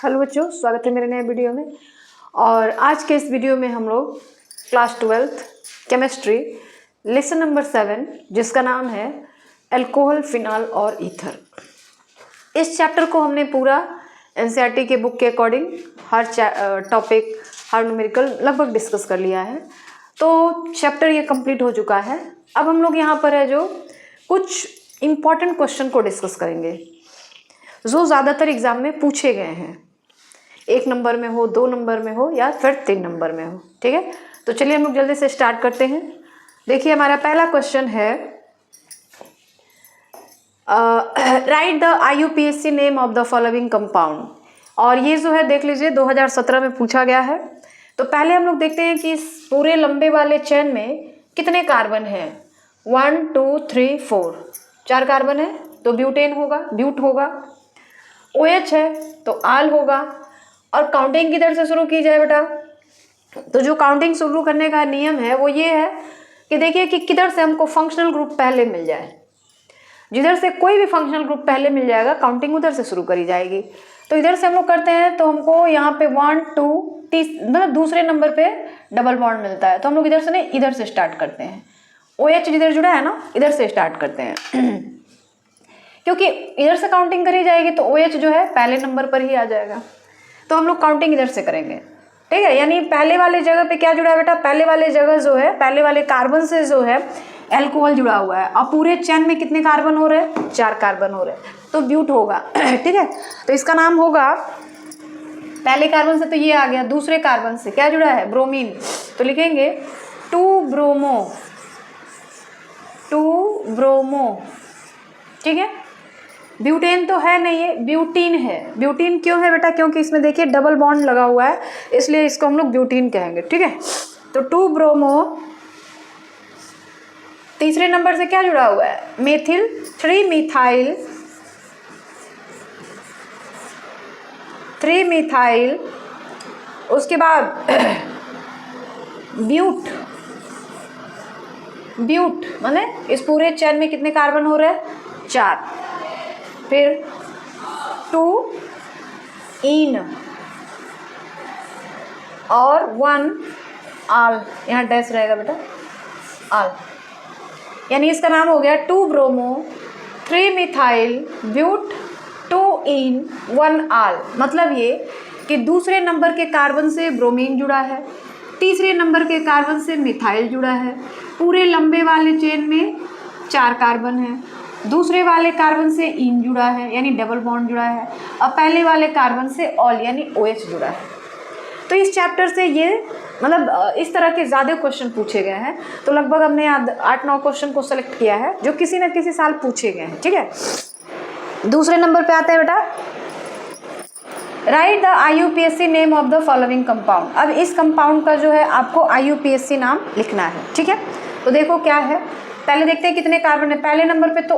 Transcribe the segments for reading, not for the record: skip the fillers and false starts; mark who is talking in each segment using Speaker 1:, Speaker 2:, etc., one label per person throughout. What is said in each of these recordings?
Speaker 1: Hello बच्चों, स्वागत है मेरे नए वीडियो में। और आज के इस वीडियो में हम लोग class 12th chemistry lesson number 7 जिसका नाम है अल्कोहल, फिनॉल और ईथर। इस चैप्टर को हमने पूरा एनसीईआरटी के बुक के अकॉर्डिंग हर टॉपिक, हर न्यूमेरिकल लगभग डिस्कस कर लिया है। तो चैप्टर ये कंप्लीट हो चुका है। अब हम लोग यहाँ पर है जो कुछ इम्पॉर्टेंट क्वेश्चन को डिस्कस करेंगे जो ज़्यादातर एग्जाम में पूछे गए हैं, 1 नंबर में हो, 2 नंबर में हो या फिर 3 नंबर में हो। ठीक है, तो चलिए हम लोग जल्दी से स्टार्ट करते हैं। देखिए हमारा पहला क्वेश्चन है write the IUPAC name of the following compound. और ये जो है देख लीजिए 2017 में पूछा गया है। तो पहले हम लोग देखते हैं कि इस पूरे लंबे वाले चेन में कितने कार्बन हैं। 1 2 3 4, 4 कार्बन है तो ब्यूटेन होगा, ब्यूट होगा। OH है तो आल होगा। और काउंटिंग किधर से शुरू की जाए बेटा, तो जो काउंटिंग शुरू करने का नियम है वो ये है कि देखिए कि किधर से हमको फंक्शनल ग्रुप पहले मिल जाए। जिधर से कोई भी फंक्शनल ग्रुप पहले मिल जाएगा काउंटिंग उधर से शुरू करी जाएगी। तो इधर से हम लोग करते हैं तो हमको यहाँ पे 1 2 मतलब दूसरे नंबर पे डबल बॉन्ड मिलता है। तो हम लोग इधर से नहीं, इधर से स्टार्ट करते हैं। OH जिधर जुड़ा है ना, इधर से स्टार्ट करते हैं क्योंकि इधर से काउंटिंग करी जाएगी तो OH जो है पहले नंबर पर ही आ जाएगा। तो हम लोग काउंटिंग इधर से करेंगे। ठीक है, यानी पहले वाले जगह पे क्या जुड़ा है बेटा, पहले वाले जगह जो है, पहले वाले कार्बन से जो है अल्कोहल जुड़ा हुआ है। और पूरे चेन में कितने कार्बन हो रहे हैं, 4 कार्बन हो रहे हैं, तो ब्यूट होगा। ठीक है, तो इसका नाम होगा, पहले कार्बन से तो ये आ गया, दूसरे कार्बन से क्या जुड़ा है, ब्रोमीन। तो लिखेंगे 2 ब्रोमो। ठीक है, ब्यूटेन तो है नहीं, है ब्यूटीन है। ब्यूटीन क्यों है बेटा, क्योंकि इसमें देखिए डबल बॉन्ड लगा हुआ है, इसलिए इसको हम लोग ब्यूटीन कहेंगे। ठीक है, तो 2 ब्रोमो। तीसरे नंबर से क्या जुड़ा हुआ है, मेथिल। 3 मिथाइल। उसके बाद ब्यूट माने इस पूरे चेन में कितने कार्बन हो रहे हैं, 4। फिर 2 इन और 1 आल, यहाँ डैश रहेगा बेटा, आल। यानी इसका नाम हो गया 2 ब्रोमो 3 मिथाइल ब्यूट 2 इन 1 आल। मतलब ये कि दूसरे नंबर के कार्बन से ब्रोमीन जुड़ा है, तीसरे नंबर के कार्बन से मिथाइल जुड़ा है। पूरे लंबे वाले चेन में 4 कार्बन है, दूसरे वाले कार्बन से इन जुड़ा है यानी डबल बॉन्ड जुड़ा है, और पहले वाले कार्बन से ऑल यानी OH जुड़ा है। तो इस चैप्टर से ये मतलब इस तरह के ज़्यादा क्वेश्चन पूछे गए हैं। तो लगभग हमने 8-9 क्वेश्चन को सेलेक्ट किया है जो किसी न किसी साल पूछे गए हैं। ठीक है, दूसरे नंबर पे आते हैं बेटा, right the IUPAC name of the following compound. अब इस कंपाउंड का जो है आपको IUPAC नाम लिखना है। ठीक है, तो देखो क्या है, पहले देखते हैं कितने कार्बन है। पहले नंबर पे तो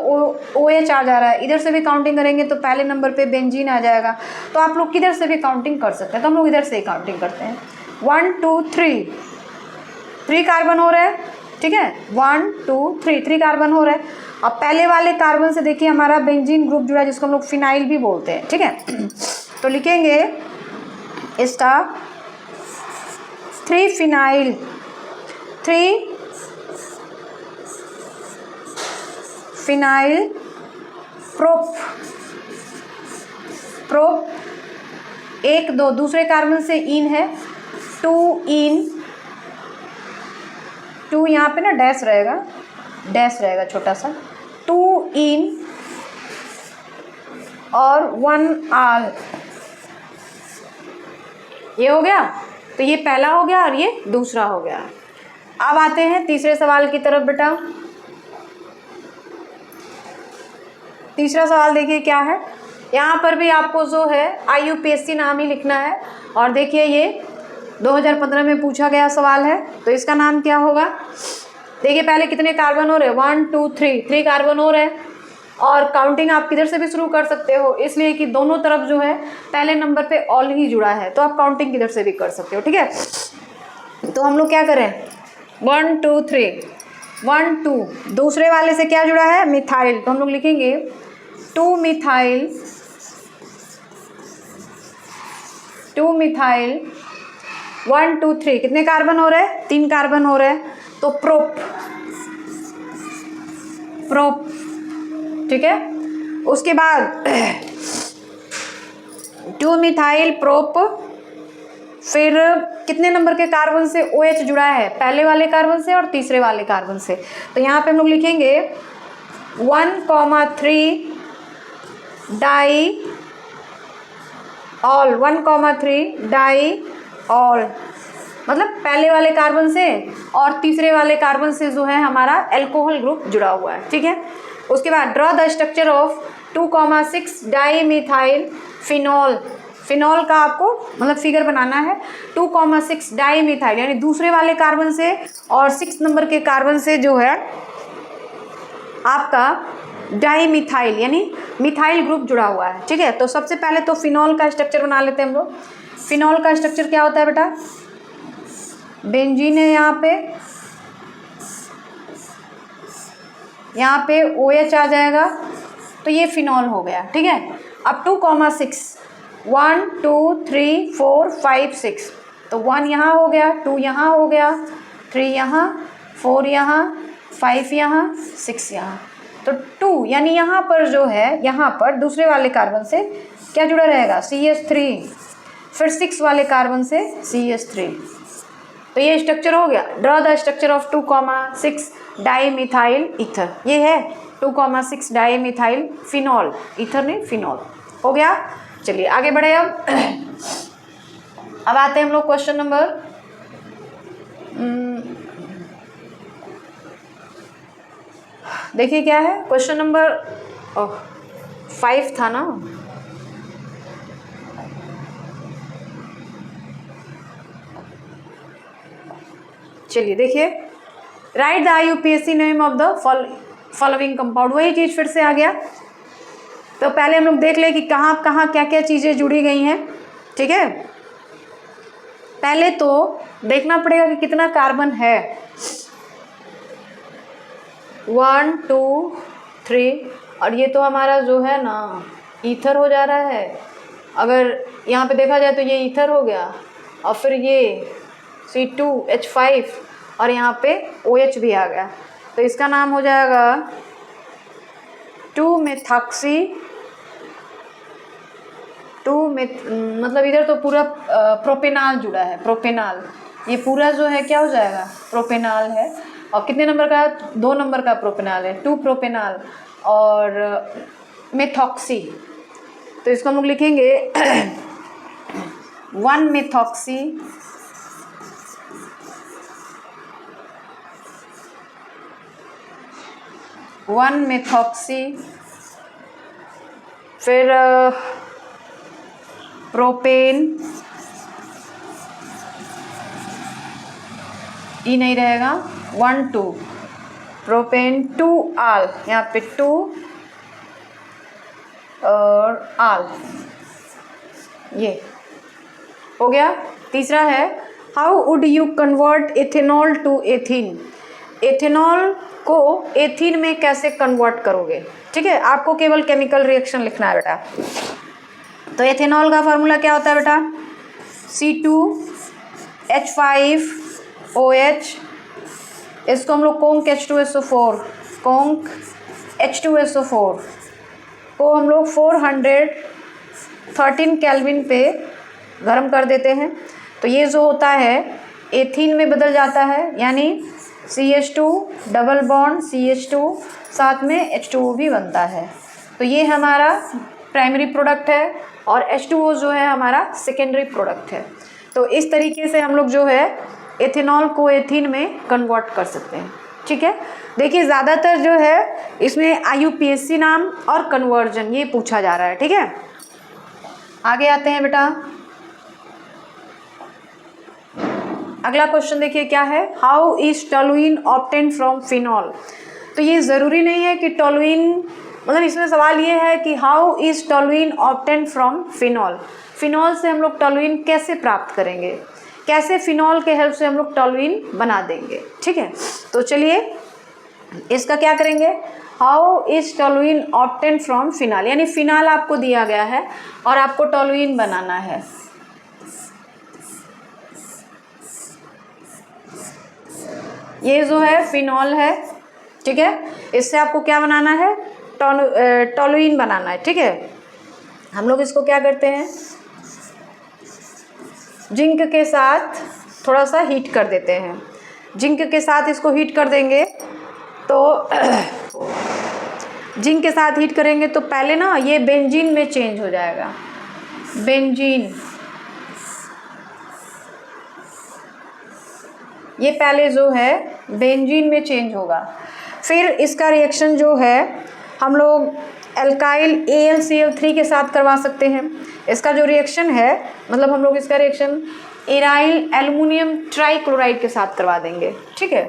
Speaker 1: OH आ जा रहा है, इधर से भी काउंटिंग करेंगे तो पहले नंबर पे बेंजीन आ जाएगा। तो आप लोग किधर से भी काउंटिंग कर सकते हैं, तो हम लोग इधर से ही काउंटिंग करते हैं। 1 2 3 कार्बन हो रहे हैं। ठीक है, 1 2 3 कार्बन हो रहे हैं। अब पहले वाले कार्बन से देखिए हमारा बेंजीन ग्रुप जुड़ा है जिसको हम लोग फिनाइल भी बोलते हैं। ठीक है, तो लिखेंगे इसका 3 फिनाइल, 3 फिनाइल प्रोप 1 2, दूसरे कार्बन से इन है 2 इन, 2 यहाँ पे ना डैश रहेगा छोटा सा, 2 इन और 1 आल। ये हो गया, तो ये पहला हो गया और ये दूसरा हो गया। अब आते हैं तीसरे सवाल की तरफ बेटा। तीसरा सवाल देखिए क्या है, यहाँ पर भी आपको जो है IUPAC नाम ही लिखना है। और देखिए ये 2015 में पूछा गया सवाल है, तो इसका नाम क्या होगा। देखिए पहले कितने कार्बन हो रहे हैं, 1 2 3 कार्बन हो रहे हैं। और काउंटिंग आप किधर से भी शुरू कर सकते हो, इसलिए कि दोनों तरफ जो है पहले नंबर पे ऑल ही जुड़ा है, तो आप काउंटिंग किधर से भी कर सकते हो। ठीक है, तो हम लोग क्या करें, 1 2 3 1 2, दूसरे वाले से क्या जुड़ा है, मिथाइल। तो हम लोग लिखेंगे 2 मिथाइल 2 मिथाइल 1 2 3 कितने कार्बन हो रहे हैं? 3 कार्बन हो रहे हैं, तो प्रोप, प्रोप, ठीक है। उसके बाद 2 मिथाइल प्रोप, फिर कितने नंबर के कार्बन से OH जुड़ा है? पहले वाले कार्बन से और तीसरे वाले कार्बन से। तो यहाँ पे हम लोग लिखेंगे 1,3 डाई ऑल, 1,3 डाई ऑल, मतलब पहले वाले कार्बन से और तीसरे वाले कार्बन से जो है हमारा एल्कोहल ग्रुप जुड़ा हुआ है, ठीक है। उसके बाद draw the structure of 2,6 di methyl phenol, phenol का आपको मतलब फिगर बनाना है। 2,6 डाई मिथाइल यानी दूसरे वाले कार्बन से और 6 नंबर के कार्बन से जो है आपका डाई मिथाइल यानी मिथाइल ग्रुप जुड़ा हुआ है, ठीक है। तो सबसे पहले तो फिनॉल का स्ट्रक्चर बना लेते हैं हम लोग। फिनॉल का स्ट्रक्चर क्या होता है बेटा? बेंजीन है, यहाँ पे OH आ जाएगा, तो ये फिनॉल हो गया, ठीक है। अब 2,6 1 2 3 4 5 6, तो 1 यहाँ हो गया, 2 यहाँ हो गया, 3 यहाँ, 4 यहाँ, 5 यहाँ, 6 यहाँ, तो 2 यानी यहाँ पर जो है यहाँ पर दूसरे वाले कार्बन से क्या जुड़ा रहेगा? CH3, फिर 6 वाले कार्बन से CH3, तो ये स्ट्रक्चर हो गया। Draw the structure of 2,6 di methyl ether, ये है 2,6 डाई मिथाइल फिनॉल, ईथर नहीं फिनॉल, हो गया। चलिए आगे बढ़े। अब आते हैं हम लोग क्वेश्चन नंबर देखिए क्या है क्वेश्चन नंबर 5 था ना। चलिए देखिए, right the IUPAC name of the following compound, वही चीज़ फिर से आ गया। तो पहले हम लोग देख ले कि कहाँ कहाँ क्या क्या चीज़ें जुड़ी गई हैं, ठीक है। पहले तो देखना पड़ेगा कि कितना कार्बन है, 1 2 3, और ये तो हमारा जो है ना ईथर हो जा रहा है। अगर यहाँ पे देखा जाए तो ये ईथर हो गया, और फिर ये C2H5 और यहाँ पे OH भी आ गया, तो इसका नाम हो जाएगा 2-मेथॉक्सी, मतलब इधर तो पूरा प्रोपेनाल जुड़ा है, प्रोपेनाल, ये पूरा जो है क्या हो जाएगा? प्रोपेनाल है। और कितने नंबर का? 2 नंबर का प्रोपेनाल है, 2 प्रोपेनाल और मेथॉक्सी, तो इसको हम लोग लिखेंगे 1 मेथॉक्सी, 1 मेथॉक्सी, फिर प्रोपेन, ई नहीं रहेगा, 1 2 प्रोपेन, 2 आल, यहाँ पे 2 और आल, ये हो गया। तीसरा है how would you convert ethanol to ethene, ethanol को एथीन में कैसे कन्वर्ट करोगे, ठीक है। आपको केवल केमिकल रिएक्शन लिखना है बेटा। तो एथेनॉल का फार्मूला क्या होता है बेटा? C2H5OH, इसको हम लोग कोंक H2SO4, कोंक H2SO4 को हम लोग 413 केल्विन पे गर्म कर देते हैं, तो ये जो होता है एथीन में बदल जाता है, यानी CH2 डबल बॉन्ड CH2 साथ में H2O भी बनता है, तो ये हमारा प्राइमरी प्रोडक्ट है और H2O जो है हमारा सेकेंडरी प्रोडक्ट है। तो इस तरीके से हम लोग जो है एथेनॉल को एथीन में कन्वर्ट कर सकते हैं, ठीक है। देखिए ज़्यादातर जो है इसमें IUPAC नाम और कन्वर्जन ये पूछा जा रहा है, ठीक है। आगे आते हैं बेटा, अगला क्वेश्चन देखिए क्या है, how is toluene obtain from phenol. तो ये ज़रूरी नहीं है कि टोलुइन, मतलब इसमें सवाल ये है कि how is toluene obtain from phenol, phenol से हम लोग टोलुइन कैसे प्राप्त करेंगे, कैसे फिनॉल के हेल्प से हम लोग टोलुइन बना देंगे, ठीक है। तो चलिए इसका क्या करेंगे, how is toluene obtain from phenol, यानी फिनॉल आपको दिया गया है और आपको टोलुइन बनाना है। ये जो है फिनॉल है, ठीक है। इससे आपको क्या बनाना है, टॉलुइन बनाना है, ठीक है। हम लोग इसको क्या करते हैं, जिंक के साथ थोड़ा सा हीट कर देते हैं। जिंक के साथ इसको हीट कर देंगे तो जिंक के साथ हीट करेंगे तो पहले ना ये बेंजीन में चेंज हो जाएगा, बेंजीन। ये पहले जो है बेंजीन में चेंज होगा। फिर इसका रिएक्शन जो है हम लोग एल्काइल AlCl3 के साथ करवा सकते हैं। इसका जो रिएक्शन है, मतलब हम लोग इसका रिएक्शन एराइल एल्युमिनियम ट्राइक्लोराइड के साथ करवा देंगे, ठीक है।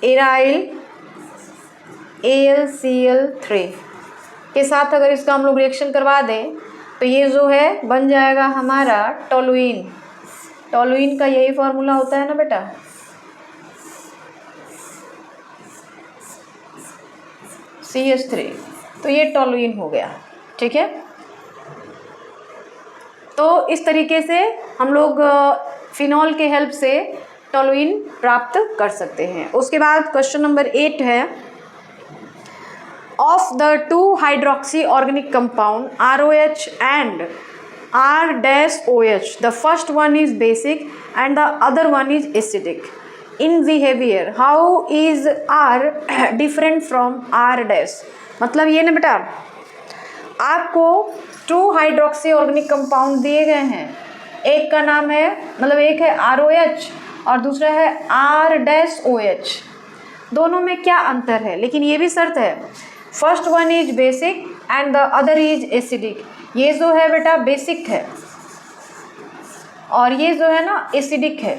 Speaker 1: एराइल AlCl3 के साथ अगर इसका हम लोग रिएक्शन करवा दें तो ये जो है बन जाएगा हमारा टॉलुइन। टॉलुइन का यही फॉर्मूला होता है ना बेटा, CH3। तो ये टॉलुइन हो गया, ठीक है। तो इस तरीके से हम लोग फिनॉल के हेल्प से टॉलुइन प्राप्त कर सकते हैं। उसके बाद क्वेश्चन नंबर 8 है, of the two hydroxy organic compound ROH and R-OH, the first one is basic and the other one is acidic in behavior. How is R different from R-? मतलब ये ना बेटा, आपको 2 हाइड्रोक्सी ऑर्गेनिक कंपाउंड दिए गए हैं। एक का नाम है, मतलब एक है ROH और दूसरा है R-OH। दोनों में क्या अंतर है, लेकिन ये भी शर्त है, first one is basic and the other is acidic. ये जो है बेटा बेसिक है और ये जो है ना एसिडिक है।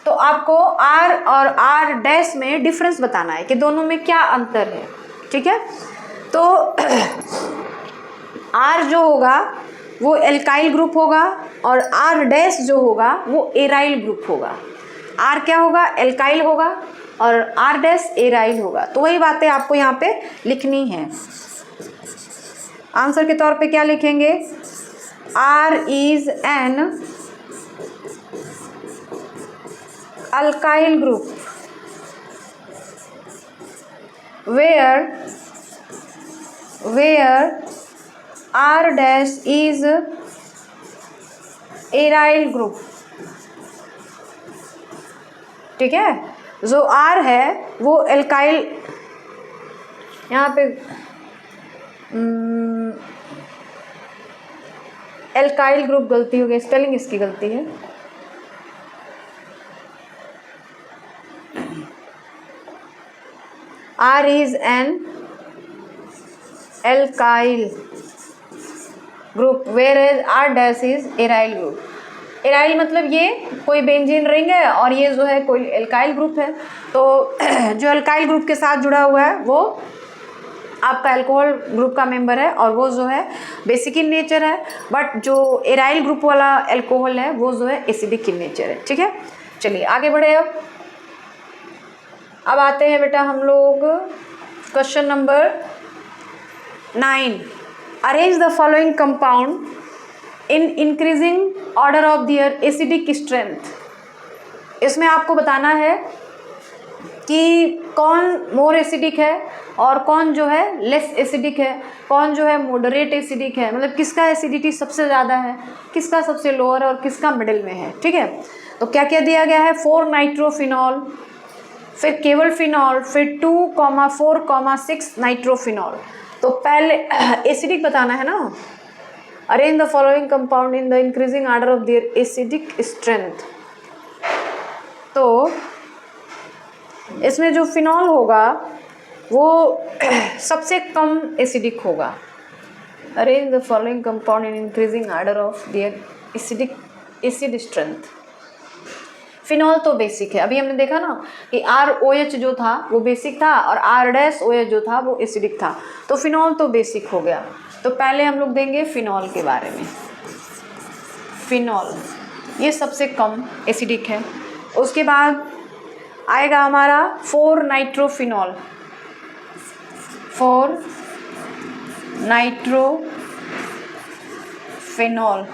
Speaker 1: तो आपको R और R- में डिफरेंस बताना है कि दोनों में क्या अंतर है, ठीक है। तो R जो होगा वो एल्काइल ग्रुप होगा और R- जो होगा वो एराइल ग्रुप होगा। R क्या होगा, एल्काइल होगा और R- एराइल होगा। तो वही बातें आपको यहाँ पे लिखनी है। आंसर के तौर पे क्या लिखेंगे, R is an alkyl group where R- is aryl group, ठीक है। जो R है वो एल्काइल, यहाँ पे एल्काइल ग्रुप गलती हो गई, स्पेलिंग इसकी गलती है। R is an alkyl group whereas R- is aryl group. Aryl मतलब ये कोई बेंजीन रिंग है और ये जो है कोई एल्काइल ग्रुप है। तो जो एल्काइल ग्रुप के साथ जुड़ा हुआ है वो आपका अल्कोहल ग्रुप का मेंबर है और वो जो है बेसिक इन नेचर है, बट जो एराइल ग्रुप वाला अल्कोहल है वो जो है एसिडिक इन नेचर है, ठीक है। चलिए आगे बढ़े। अब आते हैं बेटा हम लोग question number 9। Arrange the following compound in increasing order of their acidic strength. इसमें आपको बताना है कि कौन मोर एसिडिक है और कौन जो है लेस एसिडिक है, कौन जो है मॉडरेट एसिडिक है, मतलब किसका एसिडिटी सबसे ज़्यादा है, किसका सबसे लोअर है और किसका मिडिल में है, ठीक है। तो क्या क्या दिया गया है, 4 नाइट्रोफिनॉल, फिर केवल फिनॉल, फिर 2,4,6 नाइट्रोफिनॉल। तो पहले एसिडिक बताना है ना। Arrange the following compound in the increasing order of their acidic strength. तो इसमें जो फिनॉल होगा वो सबसे कम एसिडिक होगा। Arrange the following compound in increasing order of their acid strength. Phenol तो बेसिक है, अभी हमने देखा ना कि ROH जो था वो बेसिक था और R-OH जो था वो एसिडिक था। तो फिनॉल तो बेसिक हो गया। तो पहले हम लोग देंगे फिनॉल के बारे में। फिनॉल ये सबसे कम एसिडिक है। उसके बाद आएगा हमारा 4 नाइट्रोफिनॉल, 4 फिनॉल।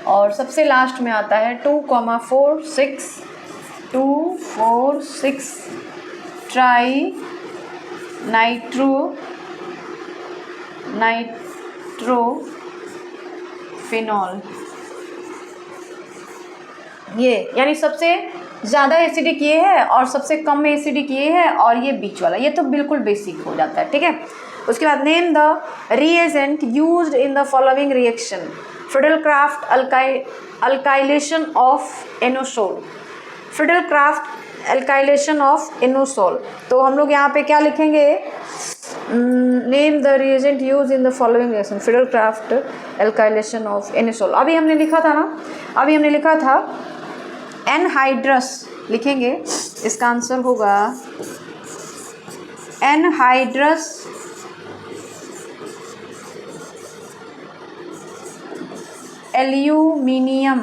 Speaker 1: और सबसे लास्ट में आता है 2,4,6 ट्राई नाइट्रोफिनॉल। ये यानी सबसे ज़्यादा एसिडिक ये है और सबसे कम एसिडिक ये है और ये बीच वाला, ये तो बिल्कुल बेसिक हो जाता है, ठीक है। उसके बाद name the reagent used in the following reaction. Friedel Crafts alkylation of anisole. Friedel Crafts alkylation of anisole. तो हम लोग यहाँ पे क्या लिखेंगे, name the reagent use in the following reaction. Friedel Crafts alkylation of anisole. अभी हमने लिखा था ना, अभी हमने लिखा था एनहाइड्रस, लिखेंगे इसका आंसर होगा एनहाइड्रस एल्यूमिनियम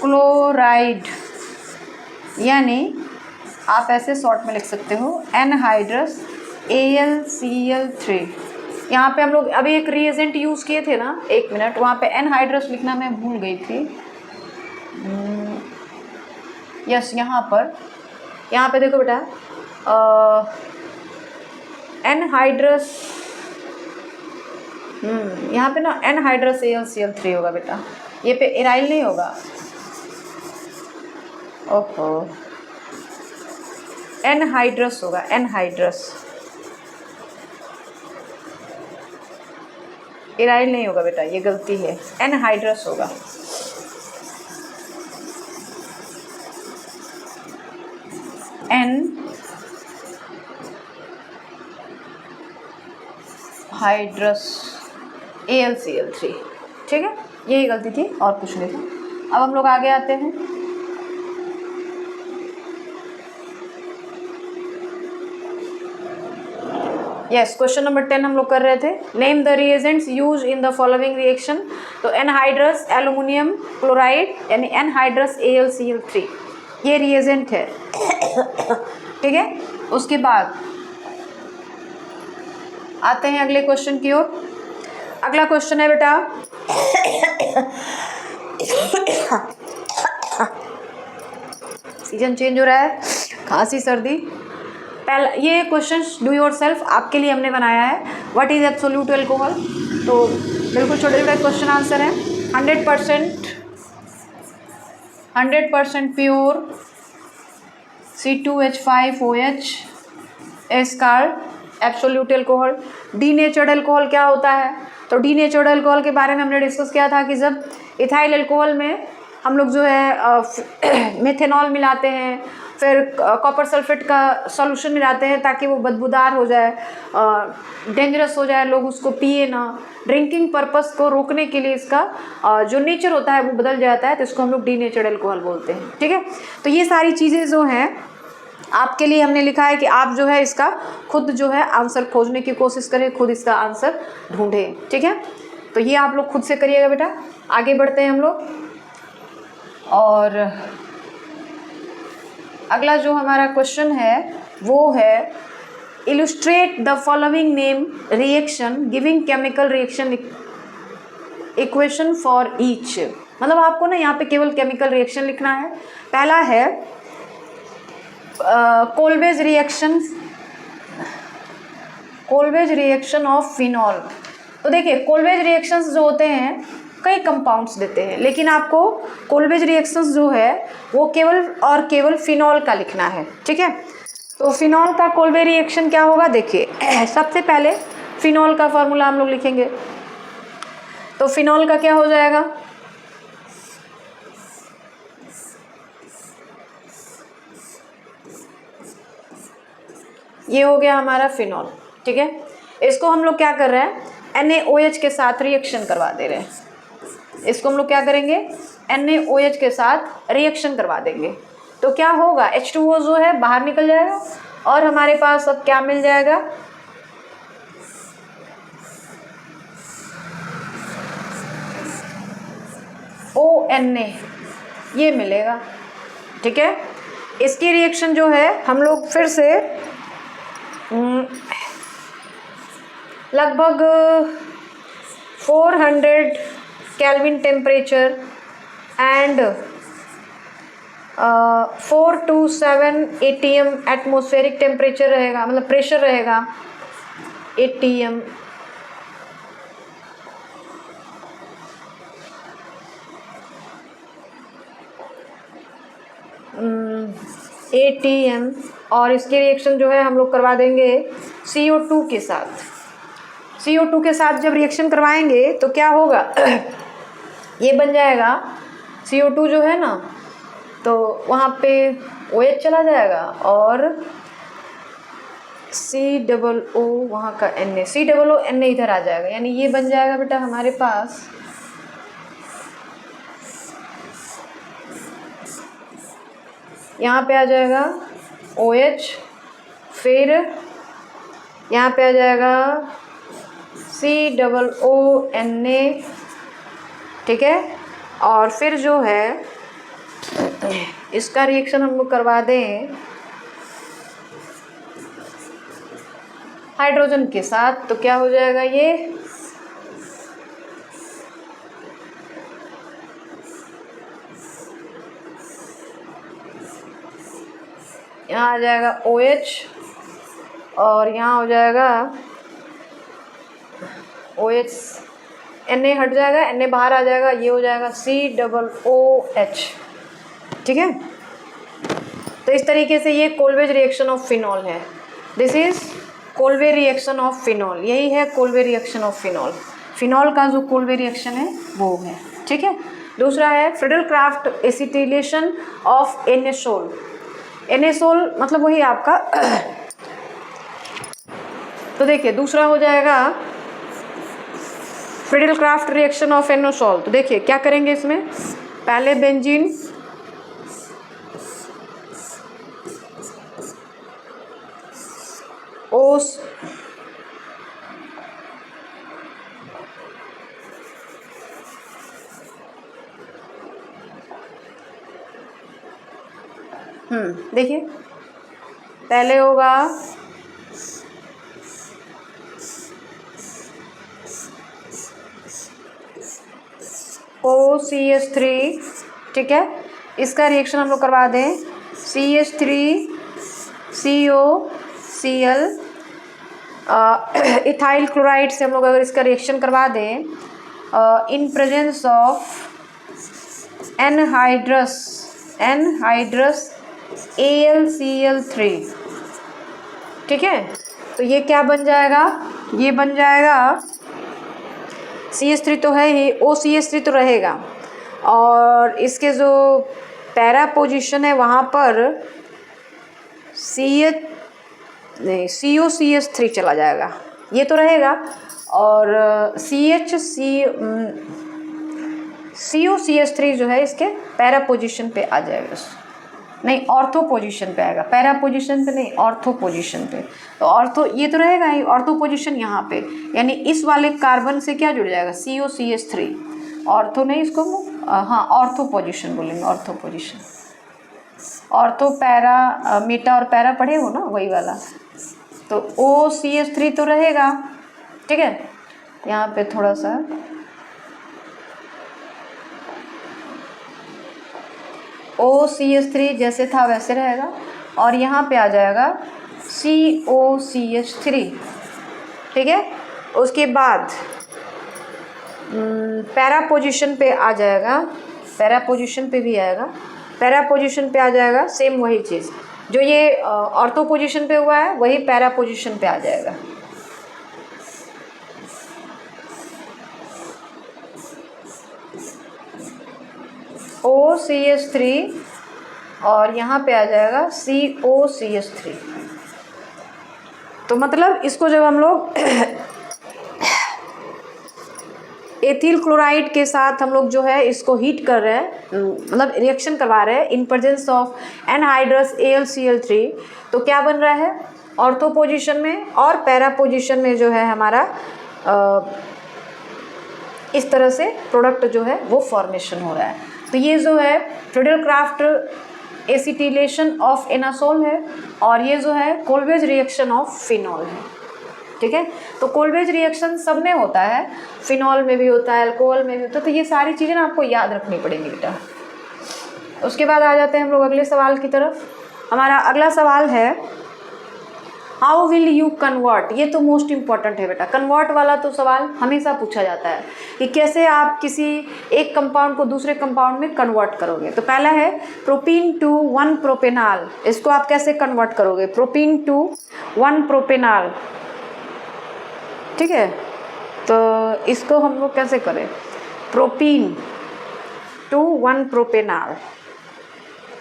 Speaker 1: क्लोराइड, यानी आप ऐसे शॉर्ट में लिख सकते हो एनहाइड्रस AlCl3। यहाँ पे हम लोग अभी एक रिएजेंट यूज़ किए थे ना, एक मिनट, वहाँ पे एनहाइड्रस लिखना मैं भूल गई थी। यस, यहाँ पे देखो बेटा, एनहाइड्रस, यहाँ पे ना एनहाइड्रस AlCl3 होगा बेटा, ये पे एराइल नहीं होगा। ओहो, एनहाइड्रस होगा, एनहाइड्रस, एराइल नहीं होगा बेटा, ये गलती है, एनहाइड्रस होगा। एनहाइड्रस AlCl3, ठीक है, यही गलती थी और कुछ नहीं था। अब हम लोग आगे आते हैं। यस, क्वेश्चन नंबर 10 हम लोग कर रहे थे। Name the reagents use in the following reaction. तो एनहाइड्रस एल्यूमिनियम क्लोराइड यानी एनहाइड्रस AlCl3 ये रिएजेंट है, ठीक है। उसके बाद आते हैं अगले क्वेश्चन की ओर। अगला क्वेश्चन है बेटा, सीजन चेंज हो रहा है, खांसी सर्दी। पहला ये क्वेश्चन डू योर सेल्फ आपके लिए हमने बनाया है। व्हाट इज एब्सोल्यूट अल्कोहल, तो बिल्कुल छोटे छोटे क्वेश्चन आंसर है। 100% pure C2H5OH is called absolute alcohol. Denatured alcohol क्या होता है, तो डीनेचर्ड अल्कोहल के बारे में हमने डिस्कस किया था कि जब इथाइल अल्कोहल में हम लोग जो है मेथेनॉल मिलाते हैं, फिर कॉपर सल्फेट का सॉल्यूशन मिलाते हैं ताकि वो बदबूदार हो जाए, डेंजरस हो जाए, लोग उसको पिए ना। ड्रिंकिंग पर्पस को रोकने के लिए इसका जो नेचर होता है वो बदल जाता है, तो इसको हम लोग डीनेचर्ड अल्कोहल बोलते हैं, ठीक है। तो ये सारी चीज़ें जो हैं आपके लिए हमने लिखा है कि आप जो है इसका खुद जो है आंसर खोजने की कोशिश करें, खुद इसका आंसर ढूंढें, ठीक है। तो ये आप लोग खुद से करिएगा बेटा। आगे बढ़ते हैं हम लोग, और अगला जो हमारा क्वेश्चन है वो है illustrate the following name reaction giving chemical reaction equation for each. मतलब आपको ना यहाँ पे केवल केमिकल रिएक्शन लिखना है। पहला है कोल्वेज रिएक्शन ऑफ फिनॉल। तो देखिए कोल्वेज रिएक्शंस जो होते हैं कई कंपाउंड्स देते हैं, लेकिन आपको कोल्वेज रिएक्शंस जो है वो केवल और केवल फिनॉल का लिखना है, ठीक है। तो फिनॉल का कोल्वेज रिएक्शन क्या होगा, देखिए सबसे पहले फिनॉल का फॉर्मूला हम लोग लिखेंगे। तो फिनॉल का क्या हो जाएगा, ये हो गया हमारा फिनॉल, ठीक है। इसको हम लोग क्या कर रहे हैं, NaOH के साथ रिएक्शन करवा दे रहे हैं। इसको हम लोग क्या करेंगे, NaOH के साथ रिएक्शन करवा देंगे। तो क्या होगा, H2O जो है बाहर निकल जाएगा और हमारे पास अब क्या मिल जाएगा, ONA ये मिलेगा, ठीक है। इसकी रिएक्शन जो है हम लोग फिर से लगभग 400 kelvin temperature and 4 to 7 atm atmospheric temperature रहेगा, मतलब प्रेशर रहेगा atm। atm और इसकी रिएक्शन जो है हम लोग करवा देंगे CO2 के साथ। CO2 के साथ जब रिएक्शन करवाएंगे तो क्या होगा ये बन जाएगा CO2 जो है ना, तो वहाँ पे OH चला जाएगा और COO वहाँ का Na, COO Na इधर आ जाएगा, यानी ये बन जाएगा बेटा हमारे पास यहाँ पे आ जाएगा OH, फिर यहाँ पे आ जाएगा COO Na, ठीक है। और फिर जो है इसका रिएक्शन हम लोग करवा दें हाइड्रोजन के साथ, तो क्या हो जाएगा ये यहाँ आ जाएगा OH और यहाँ हो जाएगा OH, Na हट जाएगा, Na बाहर आ जाएगा, ये हो जाएगा COOH, ठीक है। तो इस तरीके से ये कोल्वेज रिएक्शन ऑफ फिनॉल है। This is Kolbe reaction of phenol, यही है Kolbe reaction of phenol. Phenol का जो कोल्वे रिएक्शन है वो है, ठीक है। दूसरा है फ्रीडल क्राफ्ट एसिटिलेशन ऑफ एनेसोल। एनेसोल मतलब वही आपका तो देखिए दूसरा हो जाएगा Friedel craft reaction of anisole. तो देखिए क्या करेंगे इसमें, पहले बेंजीन ओस देखिए पहले होगा OCH3, ठीक है। इसका रिएक्शन हम लोग करवा दें CH3COCl इथाइल क्लोराइड से हम लोग अगर इसका रिएक्शन करवा दें in presence of anhydrous AlCl3, ठीक है। तो ये क्या बन जाएगा, ये बन जाएगा CH3 तो है ही, OCH3 तो रहेगा और इसके जो पैरा पोजीशन है वहाँ पर COCH3 चला जाएगा, ये तो रहेगा और COCH3 जो है इसके पैरा पोजीशन पे आ जाएगा, नहीं ऑर्थो पोजीशन पे आएगा, पैरा पोजीशन पे नहीं ऑर्थो पोजीशन पे। तो ऑर्थो ये तो रहेगा ही, ऑर्थो पोजीशन यहाँ पे, यानी इस वाले कार्बन से क्या जुड़ जाएगा COCH3, ऑर्थो नहीं इसको हाँ ऑर्थो पोजीशन बोलेंगे, ortho position. Ortho para Meta और पैरा पढ़े हो ना वही वाला। तो OCH3 तो रहेगा, ठीक है। यहाँ पे थोड़ा सा OCH3 जैसे था वैसे रहेगा और यहाँ पे आ जाएगा COCH3, ठीक है। उसके बाद पैरा पोजीशन पे आ जाएगा, पैरा पोजीशन पे भी आएगा, पैरा पोजीशन पे आ जाएगा सेम वही चीज़ जो ये ऑर्थो पोजीशन पे हुआ है वही पैरा पोजीशन पे आ जाएगा। OCH3 और यहाँ पे आ जाएगा COCH3। तो मतलब इसको जब हम लोग एथिल क्लोराइड के साथ हम लोग जो है इसको हीट कर रहे हैं, मतलब रिएक्शन करवा रहे हैं in presence of anhydrous AlCl3, तो क्या बन रहा है ऑर्थो पोजीशन में और पैरा पोजीशन में जो है हमारा इस तरह से प्रोडक्ट जो है वो फॉर्मेशन हो रहा है। तो ये जो है फ्रीडल क्राफ्ट एसिटिलेशन ऑफ एनासोल है और ये जो है कोल्वेज रिएक्शन ऑफ फिनॉल है, ठीक है। तो कोलब्रुक रिएक्शन सब में होता है, फिनॉल में भी होता है, अल्कोहल में भी होता है, तो ये सारी चीज़ें ना आपको याद रखनी पड़ेंगी बेटा। उसके बाद आ जाते हैं हम लोग अगले सवाल की तरफ। हमारा अगला सवाल है हाउ विल यू कन्वर्ट। ये तो मोस्ट इम्पॉर्टेंट है बेटा, कन्वर्ट वाला तो सवाल हमेशा पूछा जाता है कि कैसे आप किसी एक कंपाउंड को दूसरे कंपाउंड में कन्वर्ट करोगे। तो पहला है प्रोपीन टू 1 प्रोपेनॉल, इसको आप कैसे कन्वर्ट करोगे, प्रोपीन टू 1 प्रोपेनॉल, ठीक है। तो इसको हम लोग कैसे करें, प्रोपीन टू 1 प्रोपेनॉल,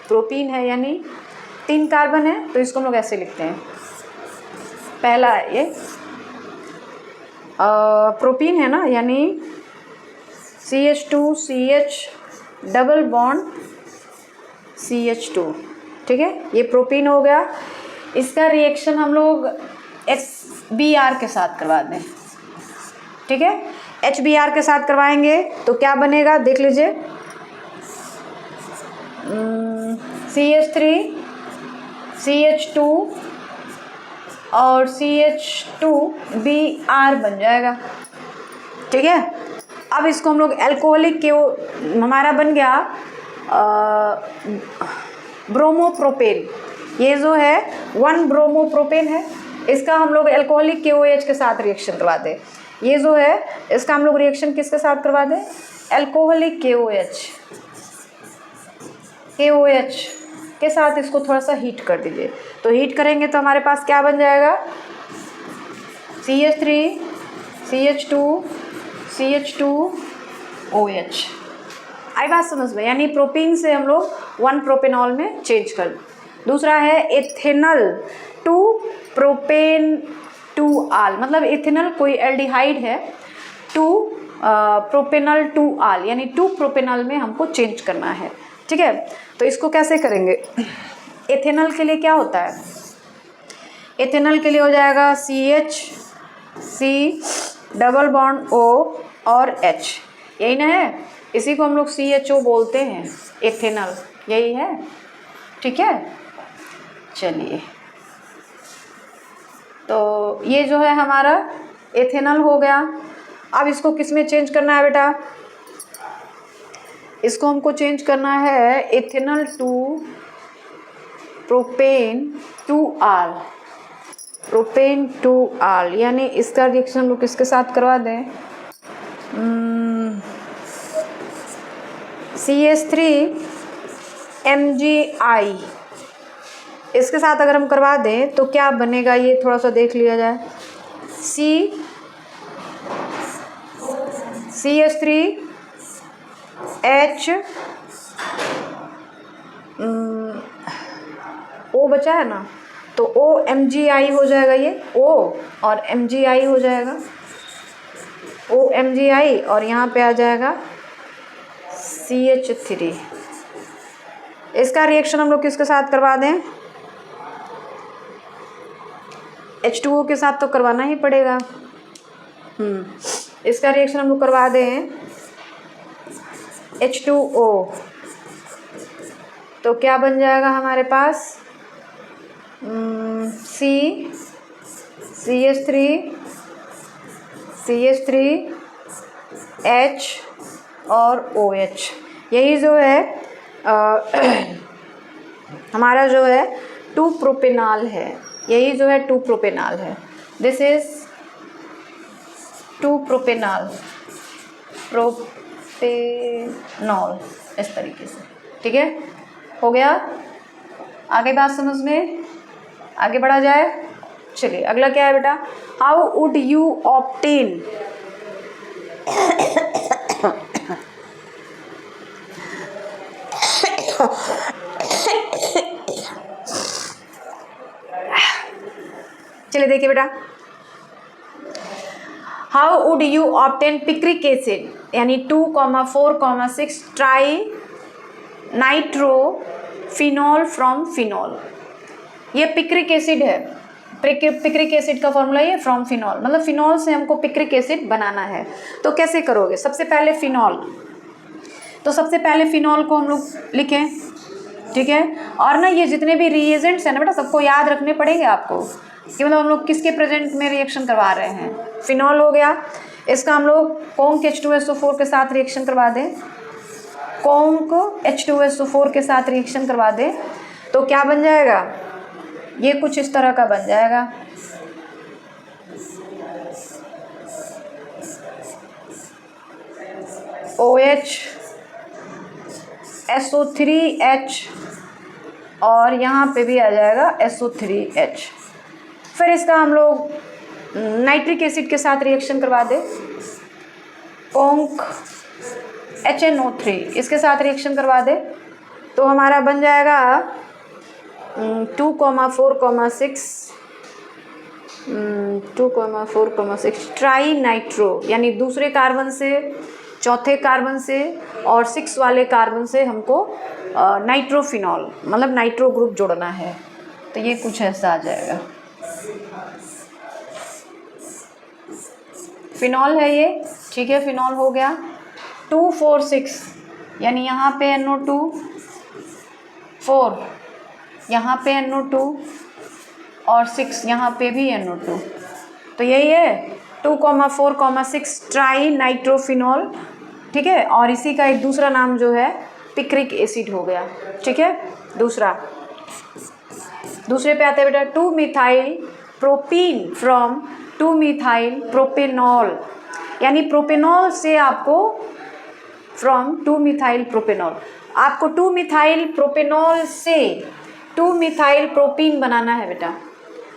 Speaker 1: प्रोपीन है यानी 3 कार्बन है, तो इसको हम लोग ऐसे लिखते हैं। पहला है ये प्रोपीन है ना, यानी CH2CH डबल बॉन्ड CH2, ठीक है, ये प्रोपीन हो गया। इसका रिएक्शन हम लोग HBr के साथ करवा दें, ठीक है। HBr के साथ करवाएंगे तो क्या बनेगा देख लीजिए, CH3 CH2 और CH2Br बन जाएगा, ठीक है। अब इसको हम लोग एल्कोहलिक के हमारा बन गया ब्रोमोप्रोपेन, ये जो है 1 ब्रोमोप्रोपेन है, इसका हम लोग एल्कोहलिक KOH के साथ रिएक्शन करवा दें। ये जो है इसका हम लोग रिएक्शन किसके साथ करवा दें, एल्कोहलिक KOH के साथ इसको थोड़ा सा हीट कर दीजिए। तो हीट करेंगे तो हमारे पास क्या बन जाएगा, CH3 CH2 CH2OH। आई बात समझ में, यानी प्रोपीन से हम लोग 1 प्रोपेनॉल में चेंज कर। दूसरा है एथेनल टू प्रोपेन टू आल, मतलब एथेनल कोई एल्डिहाइड है, टू प्रोपेनल टू आल, यानी 2 प्रोपेनॉल में हमको चेंज करना है, ठीक है। तो इसको कैसे करेंगे, एथेनल के लिए क्या होता है, एथेनल के लिए हो जाएगा CH डबल बॉन्ड O और H, यही ना है, इसी को हम लोग CHO बोलते हैं, एथेनल यही है, ठीक है। चलिए, तो ये जो है हमारा एथेनल हो गया। अब इसको किस में चेंज करना है बेटा, इसको हमको चेंज करना है ethanal to propane two ol, propane two ol, यानी इसका रिएक्शन हम लोग किसके साथ करवा दें, CH3MgI, इसके साथ अगर हम करवा दें तो क्या बनेगा, ये थोड़ा सा देख लिया जाए। CH3H O बचा है ना, तो OMgI हो जाएगा, ये O और MgI हो जाएगा, OMgI, और यहाँ पे आ जाएगा CH3। इसका रिएक्शन हम लोग किसके साथ करवा दें, H2O के साथ तो करवाना ही पड़ेगा। इसका रिएक्शन हम लोग करवा दें H2O, तो क्या बन जाएगा हमारे पास, CH3H और OH, यही जो है हमारा जो है 2 प्रोपेनॉल है, यही जो है 2 प्रोपेनॉल है, दिस इज 2 प्रोपेनॉल, प्रोपेनॉल, इस तरीके से, ठीक है, हो गया। आगे बात समझ में, आगे बढ़ा जाए। चलिए अगला क्या है बेटा, हाउ वुड यू ऑब्टेन, चलिए देखिए बेटा, how would you obtain picric acid, यानी 2,4,6 ट्राई नाइट्रोफिनॉल फ्रॉम फिनॉल, ये पिक्रिक एसिड है, पिक्रिक एसिड का फॉर्मूला ये फ्रॉम फिनॉल, मतलब फिनॉल से हमको पिक्रिक एसिड बनाना है। तो कैसे करोगे, सबसे पहले फिनॉल, तो सबसे पहले फिनॉल को हम लोग लिखें, ठीक है। और ना ये जितने भी रिएजेंट्स हैं ना बेटा सबको याद रखने पड़ेंगे आपको, कि मतलब हम लोग किसके प्रेजेंट में रिएक्शन करवा रहे हैं। फिनॉल हो गया, इसका हम लोग कॉन्क H2SO4 के साथ रिएक्शन करवा दें, कॉन्क H2SO4 के साथ रिएक्शन करवा दें तो क्या बन जाएगा, ये कुछ इस तरह का बन जाएगा। OH SO3H और यहाँ पे भी आ जाएगा SO3H। फिर इसका हम लोग नाइट्रिक एसिड के साथ रिएक्शन करवा दें, कॉन्क HNO3 इसके साथ रिएक्शन करवा दें तो हमारा बन जाएगा 2,4,6 ट्राई नाइट्रो, यानी दूसरे कार्बन से, चौथे कार्बन से और 6 वाले कार्बन से हमको नाइट्रोफिनॉल मतलब नाइट्रो ग्रुप जोड़ना है। तो ये कुछ ऐसा आ जाएगा। फिनॉल है ये, ठीक है, फिनॉल हो गया। 2,4,6 यानी यहाँ पे NO2, 4 यहाँ पे NO2 और 6 यहाँ पे भी NO2, तो यही है 2,4,6 ट्राई नाइट्रोफिनॉल, ठीक है। और इसी का एक दूसरा नाम जो है पिक्रिक एसिड हो गया, ठीक है। दूसरे पे आता है बेटा 2-मिथाइल प्रोपीन फ्रॉम 2-मिथाइल प्रोपेनॉल, यानी प्रोपेनॉल से आपको फ्रॉम 2-मिथाइल प्रोपेनॉल, आपको 2-मिथाइल प्रोपेनॉल से 2-मिथाइल प्रोपीन बनाना है बेटा।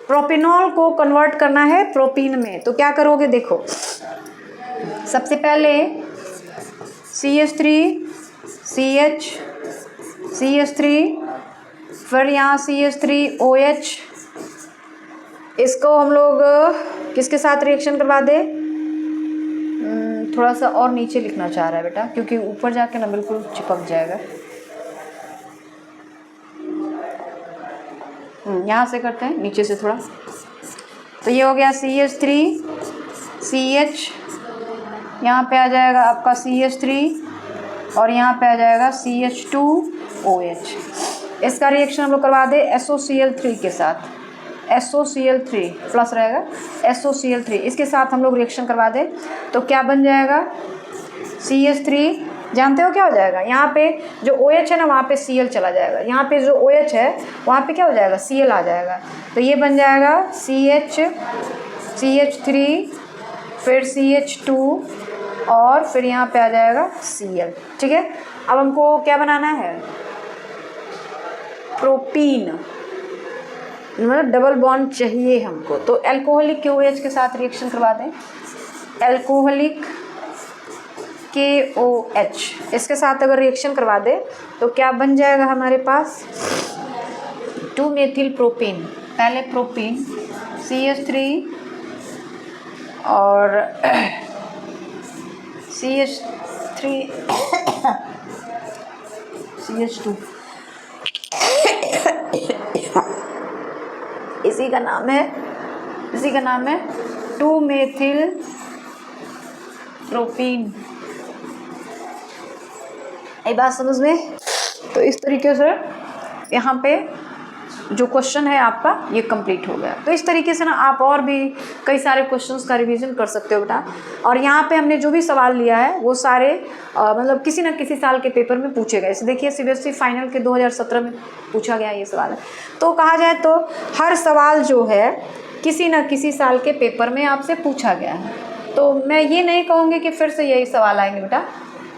Speaker 1: प्रोपेनॉल को कन्वर्ट करना है प्रोपीन में, तो क्या करोगे देखो, सबसे पहले CH3 CH CH3, फिर यहाँ CH3OH, इसको हम लोग किसके साथ रिएक्शन करवा दे, थोड़ा सा और नीचे लिखना चाह रहा है बेटा क्योंकि ऊपर जाके ना बिल्कुल चिपक जाएगा। यहाँ से करते हैं, नीचे से थोड़ा। तो ये हो गया CH3 CH, यहाँ पे आ जाएगा आपका CH3 और यहाँ पे आ जाएगा CH2OH। इसका रिएक्शन हम लोग करवा दें SOCl3 के साथ, SOCl3 प्लस रहेगा SOCl3, इसके साथ हम लोग रिएक्शन करवा दें तो क्या बन जाएगा, CH3, जानते हो क्या हो जाएगा, यहाँ पे जो OH है ना वहाँ पे Cl चला जाएगा, यहाँ पे जो OH है वहाँ पे क्या हो जाएगा, Cl आ जाएगा, तो ये बन जाएगा CH3 फिर CH2 और फिर यहाँ पे आ जाएगा Cl, ठीक है। अब हमको क्या बनाना है, प्रोपीन, मतलब डबल बॉन्ड चाहिए हमको, तो एल्कोहलिक KOH के साथ रिएक्शन करवा दें, एल्कोहलिक KOH इसके साथ अगर रिएक्शन करवा दे तो क्या बन जाएगा हमारे पास, 2-मेथिल प्रोपीन, पहले प्रोपीन CH3 और CH3 CH2 इसी का नाम है 2-मेथिल प्रोपीन। ये बात समझ में, तो इस तरीके से यहाँ पे जो क्वेश्चन है आपका ये कंप्लीट हो गया। तो इस तरीके से ना आप और भी कई सारे क्वेश्चंस का रिवीजन कर सकते हो बेटा। और यहाँ पे हमने जो भी सवाल लिया है वो सारे मतलब किसी न किसी साल के पेपर में पूछे गए। जैसे देखिए CBSE फाइनल के 2017 में पूछा गया ये सवाल है। तो कहा जाए तो हर सवाल जो है किसी न किसी साल के पेपर में आपसे पूछा गया है। तो मैं ये नहीं कहूँगी कि फिर से यही सवाल आएंगे बेटा,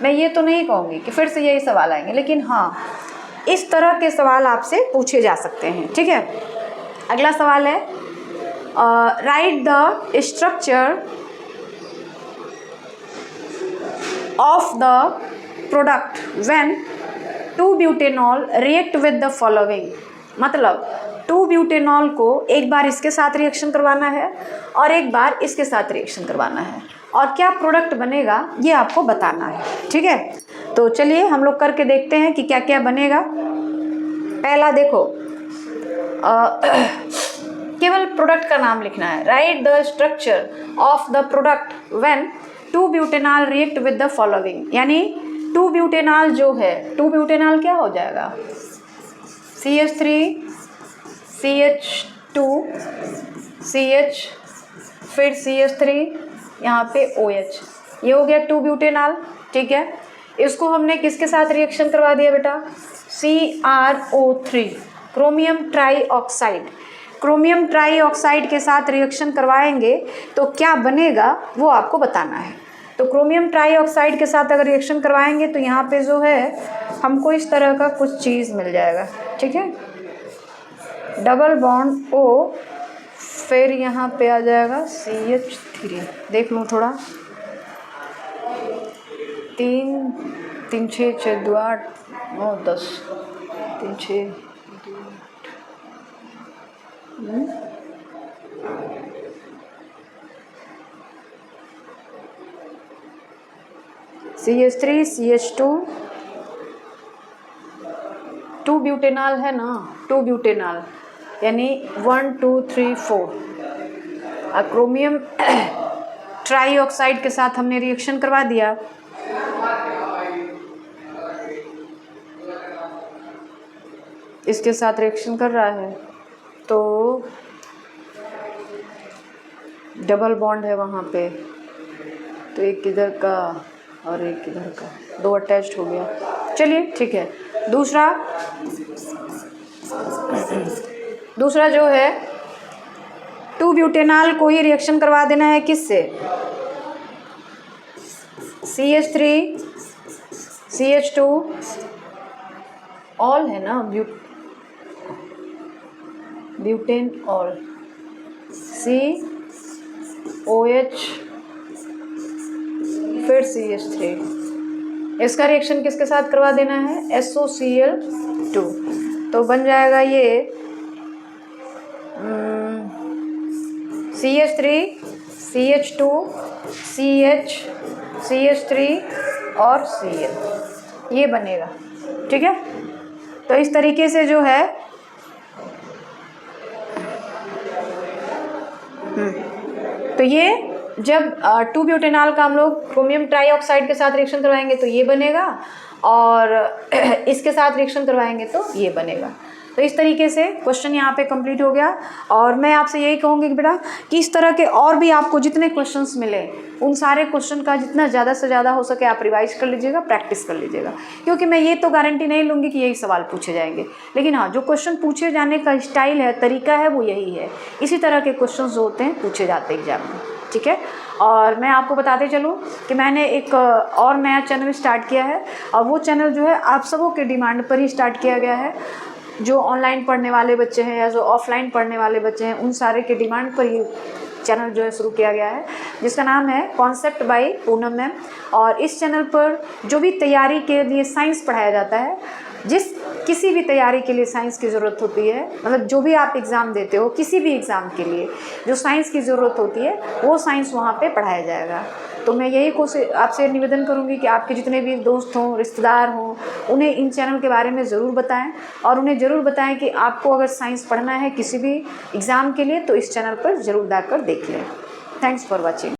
Speaker 1: मैं ये तो नहीं कहूँगी कि फिर से यही सवाल आएंगे, लेकिन हाँ इस तरह के सवाल आपसे पूछे जा सकते हैं, ठीक है। अगला सवाल है write the structure of the product when two butanol react with the following. मतलब 2-ब्यूटेनॉल को एक बार इसके साथ रिएक्शन करवाना है और एक बार इसके साथ रिएक्शन करवाना है और क्या प्रोडक्ट बनेगा ये आपको बताना है, ठीक है। तो चलिए हम लोग करके देखते हैं कि क्या क्या बनेगा। पहला देखो केवल प्रोडक्ट का नाम लिखना है, write the structure of the product when two butanol react with the following. यानी 2-ब्यूटेनॉल जो है, 2-ब्यूटेनॉल क्या हो जाएगा, CH3 CH2 CH, फिर CH3, यहाँ पे OH, ये हो गया 2 ब्यूटेनॉल। ठीक है, इसको हमने किसके साथ रिएक्शन करवा दिया बेटा? CrO3, chromium trioxide. Chromium trioxide के साथ रिएक्शन करवाएंगे तो क्या बनेगा वो आपको बताना है। तो क्रोमियम ट्राईऑक्साइड के साथ अगर रिएक्शन करवाएंगे तो यहाँ पे जो है हमको इस तरह का कुछ चीज़ मिल जाएगा। ठीक है, डबल बॉन्ड O, फिर यहाँ पे आ जाएगा CH3। देख लूँ थोड़ा, 3 3 6 6 2 8 9 10, 3 6 CH3 CH2, 2 ब्यूटेनॉल है ना, 2 ब्यूटेनॉल यानी 1 2 3 4। क्रोमियम ट्राईऑक्साइड के साथ हमने रिएक्शन करवा दिया। इसके साथ रिएक्शन कर रहा है तो डबल बॉन्ड है वहाँ पे, तो एक इधर का और एक इधर का, 2 अटैच्ड हो गया। चलिए ठीक है, दूसरा जो है 2 ब्यूटेनॉल को ही रिएक्शन करवा देना है किससे? CH3 CH2 ऑल है ना, ब्यूटेन ऑल, COH, फिर CH3। इसका रिएक्शन किसके साथ करवा देना है? SOCl2। तो बन जाएगा ये CH3 CH2 CH CH3 और Cl, ये बनेगा। ठीक है, तो इस तरीके से जो है तो ये जब 2 ब्यूटेनॉल का हम लोग क्रोमियम ट्राईऑक्साइड के साथ रिएक्शन करवाएंगे तो ये बनेगा, और इसके साथ रिएक्शन करवाएंगे तो ये बनेगा। तो इस तरीके से क्वेश्चन यहाँ पे कंप्लीट हो गया। और मैं आपसे यही कहूँगी कि बेटा कि इस तरह के और भी आपको जितने क्वेश्चंस मिले उन सारे क्वेश्चन का जितना ज़्यादा से ज़्यादा हो सके आप रिवाइज कर लीजिएगा, प्रैक्टिस कर लीजिएगा, क्योंकि मैं ये तो गारंटी नहीं लूँगी कि यही सवाल पूछे जाएंगे, लेकिन हाँ जो क्वेश्चन पूछे जाने का स्टाइल है, तरीका है, वो यही है। इसी तरह के क्वेश्चन जो होते हैं पूछे जाते हैं एग्जाम में। ठीक है, और मैं आपको बताते चलूँ कि मैंने एक और नया चैनल स्टार्ट किया है, और वो चैनल जो है आप सबों के डिमांड पर ही स्टार्ट किया गया है। जो ऑनलाइन पढ़ने वाले बच्चे हैं या जो ऑफलाइन पढ़ने वाले बच्चे हैं, उन सारे के डिमांड पर ये चैनल जो है शुरू किया गया है, जिसका नाम है कॉन्सेप्ट बाय पूनम मैम। और इस चैनल पर जो भी तैयारी के लिए साइंस पढ़ाया जाता है, जिस किसी भी तैयारी के लिए साइंस की ज़रूरत होती है, मतलब जो भी आप एग्ज़ाम देते हो, किसी भी एग्ज़ाम के लिए जो साइंस की ज़रूरत होती है वो साइंस वहाँ पे पढ़ाया जाएगा। तो मैं यही आपसे निवेदन करूँगी कि आपके जितने भी दोस्त हों, रिश्तेदार हों, उन्हें इन चैनल के बारे में ज़रूर बताएं, और उन्हें ज़रूर बताएं कि आपको अगर साइंस पढ़ना है किसी भी एग्ज़ाम के लिए तो इस चैनल पर ज़रूर जाकर देख लें। Thanks for watching.